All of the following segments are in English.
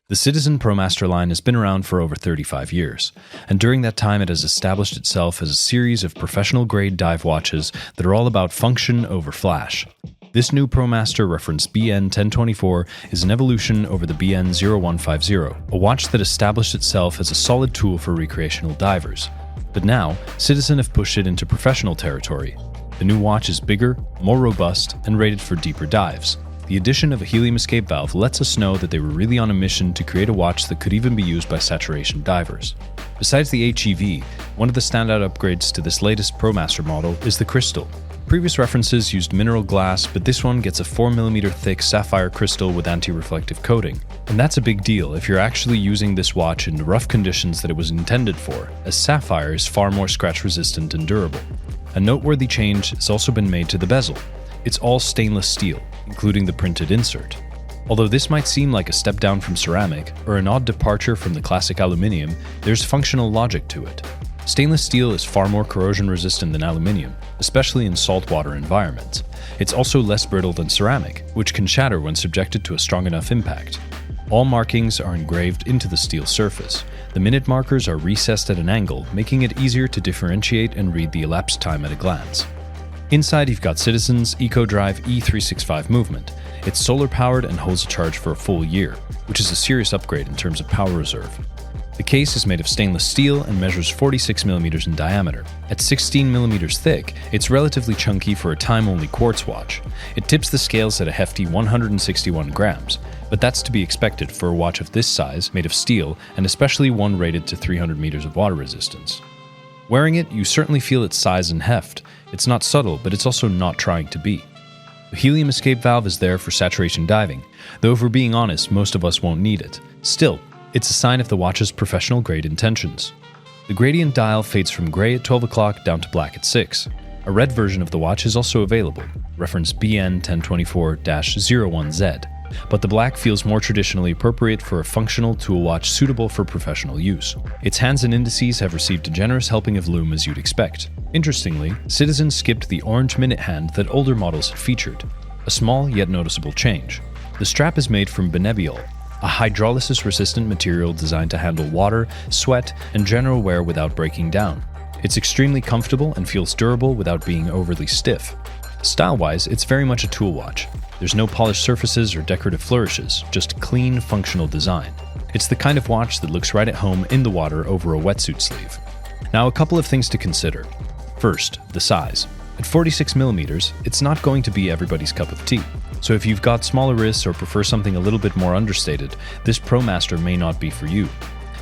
The Citizen Promaster line has been around for over 35 years, and during that time it has established itself as a series of professional-grade dive watches that are all about function over flash. This new Promaster reference BN1024 is an evolution over the BN0150, a watch that established itself as a solid tool for recreational divers. But now, Citizen have pushed it into professional territory. The new watch is bigger, more robust, and rated for deeper dives. The addition of a helium escape valve lets us know that they were really on a mission to create a watch that could even be used by saturation divers. Besides the HEV, one of the standout upgrades to this latest Promaster model is the crystal. Previous references used mineral glass, but this one gets a 4mm thick sapphire crystal with anti-reflective coating. And that's a big deal if you're actually using this watch in the rough conditions that it was intended for, as sapphire is far more scratch-resistant and durable. A noteworthy change has also been made to the bezel. It's all stainless steel, including the printed insert. Although this might seem like a step down from ceramic, or an odd departure from the classic aluminium, there's functional logic to it. Stainless steel is far more corrosion resistant than aluminium, especially in saltwater environments. It's also less brittle than ceramic, which can shatter when subjected to a strong enough impact. All markings are engraved into the steel surface. The minute markers are recessed at an angle, making it easier to differentiate and read the elapsed time at a glance. Inside, you've got Citizen's EcoDrive E365 movement. It's solar-powered and holds a charge for a full year, which is a serious upgrade in terms of power reserve. The case is made of stainless steel and measures 46mm in diameter. At 16mm thick, it's relatively chunky for a time-only quartz watch. It tips the scales at a hefty 161 grams, but that's to be expected for a watch of this size, made of steel, and especially one rated to 300 meters of water resistance. Wearing it, you certainly feel its size and heft. It's not subtle, but it's also not trying to be. The helium escape valve is there for saturation diving, though if we're being honest, most of us won't need it. Still, it's a sign of the watch's professional-grade intentions. The gradient dial fades from gray at 12 o'clock down to black at 6. A red version of the watch is also available, reference BN1024-01E, but the black feels more traditionally appropriate for a functional tool watch suitable for professional use. Its hands and indices have received a generous helping of lume as you'd expect. Interestingly, Citizen skipped the orange minute hand that older models had featured, a small yet noticeable change. The strap is made from Bezel, a hydrolysis-resistant material designed to handle water, sweat, and general wear without breaking down. It's extremely comfortable and feels durable without being overly stiff. Style-wise, it's very much a tool watch. There's no polished surfaces or decorative flourishes, just clean, functional design. It's the kind of watch that looks right at home in the water over a wetsuit sleeve. Now, a couple of things to consider. First, the size. At 46mm, it's not going to be everybody's cup of tea. So if you've got smaller wrists or prefer something a little bit more understated, this Promaster may not be for you.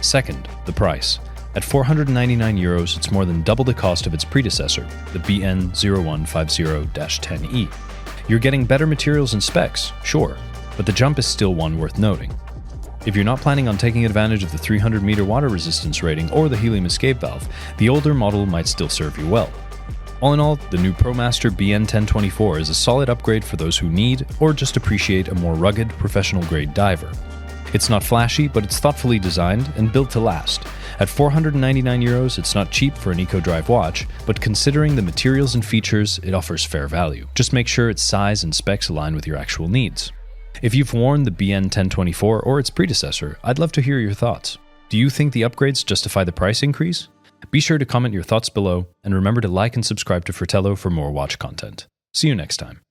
Second, the price. At €499, it's more than double the cost of its predecessor, the BN0150-10E. You're getting better materials and specs, sure, but the jump is still one worth noting. If you're not planning on taking advantage of the 300-meter water resistance rating or the helium escape valve, the older model might still serve you well. All in all, the new Promaster BN1024 is a solid upgrade for those who need or just appreciate a more rugged, professional-grade diver. It's not flashy, but it's thoughtfully designed and built to last. At €499, it's not cheap for an EcoDrive watch, but considering the materials and features, it offers fair value. Just make sure its size and specs align with your actual needs. If you've worn the BN1024 or its predecessor, I'd love to hear your thoughts. Do you think the upgrades justify the price increase? Be sure to comment your thoughts below, and remember to like and subscribe to Fratello for more watch content. See you next time.